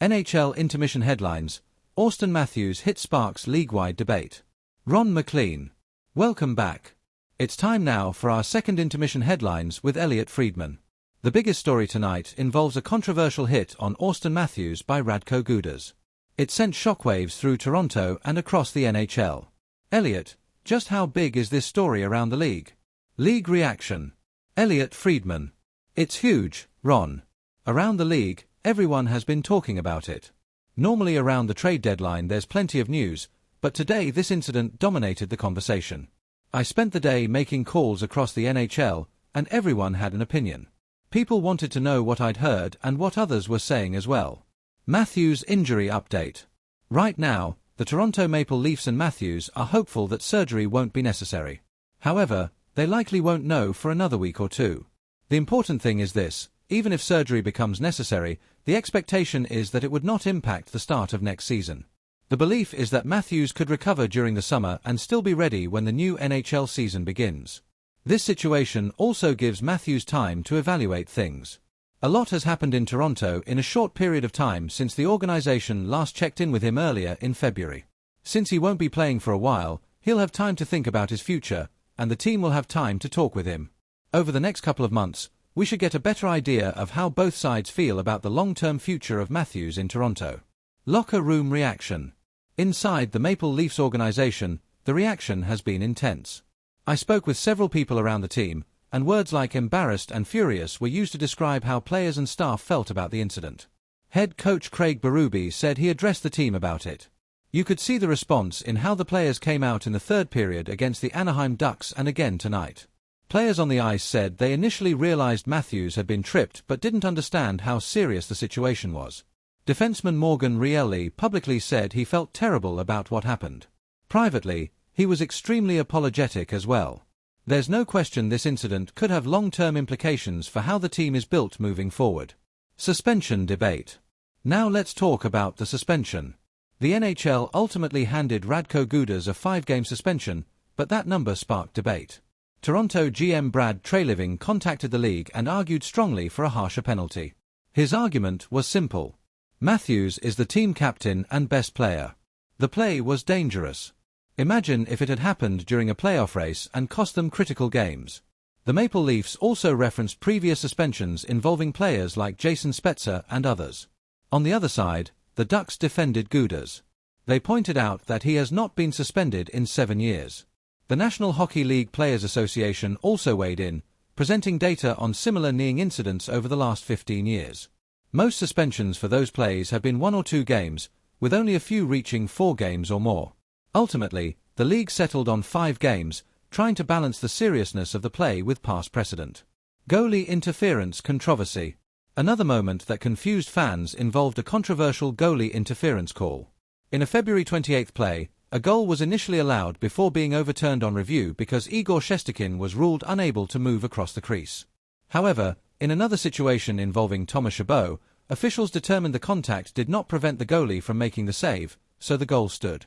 NHL intermission headlines. Auston Matthews hit sparks league-wide debate. Ron McLean. Welcome back. It's time now for our second intermission headlines with Elliotte Friedman. The biggest story tonight involves a controversial hit on Auston Matthews by Radko Gudas. It sent shockwaves through Toronto and across the NHL. Elliotte, just how big is this story around the league? League reaction. Elliotte Friedman. It's huge, Ron. Around the league, everyone has been talking about it. Normally around the trade deadline there's plenty of news, but today this incident dominated the conversation. I spent the day making calls across the NHL, and everyone had an opinion. People wanted to know what I'd heard and what others were saying as well. Matthews injury update. Right now, the Toronto Maple Leafs and Matthews are hopeful that surgery won't be necessary. However, they likely won't know for another week or two. The important thing is this: even if surgery becomes necessary, the expectation is that it would not impact the start of next season. The belief is that Matthews could recover during the summer and still be ready when the new NHL season begins. This situation also gives Matthews time to evaluate things. A lot has happened in Toronto in a short period of time since the organization last checked in with him earlier in February. Since he won't be playing for a while, he'll have time to think about his future, and the team will have time to talk with him. Over the next couple of months, we should get a better idea of how both sides feel about the long-term future of Matthews in Toronto. Locker room reaction. Inside the Maple Leafs organization, the reaction has been intense. I spoke with several people around the team, and words like embarrassed and furious were used to describe how players and staff felt about the incident. Head coach Craig Berube said he addressed the team about it. You could see the response in how the players came out in the third period against the Anaheim Ducks and again tonight. Players on the ice said they initially realized Matthews had been tripped but didn't understand how serious the situation was. Defenseman Morgan Rielly publicly said he felt terrible about what happened. Privately, he was extremely apologetic as well. There's no question this incident could have long-term implications for how the team is built moving forward. Suspension debate. Now let's talk about the suspension. The NHL ultimately handed Radko Gudas a 5-game suspension, but that number sparked debate. Toronto GM Brad Treliving contacted the league and argued strongly for a harsher penalty. His argument was simple. Matthews is the team captain and best player. The play was dangerous. Imagine if it had happened during a playoff race and cost them critical games. The Maple Leafs also referenced previous suspensions involving players like Jason Spezza and others. On the other side, the Ducks defended Gudas. They pointed out that he has not been suspended in 7 years. The National Hockey League Players Association also weighed in, presenting data on similar kneeing incidents over the last 15 years. Most suspensions for those plays have been 1 or 2 games, with only a few reaching 4 games or more. Ultimately, the league settled on 5 games, trying to balance the seriousness of the play with past precedent. Goalie interference controversy. Another moment that confused fans involved a controversial goalie interference call. In a February 28 play, a goal was initially allowed before being overturned on review because Igor Shesterkin was ruled unable to move across the crease. However, in another situation involving Thomas Chabot, officials determined the contact did not prevent the goalie from making the save, so the goal stood.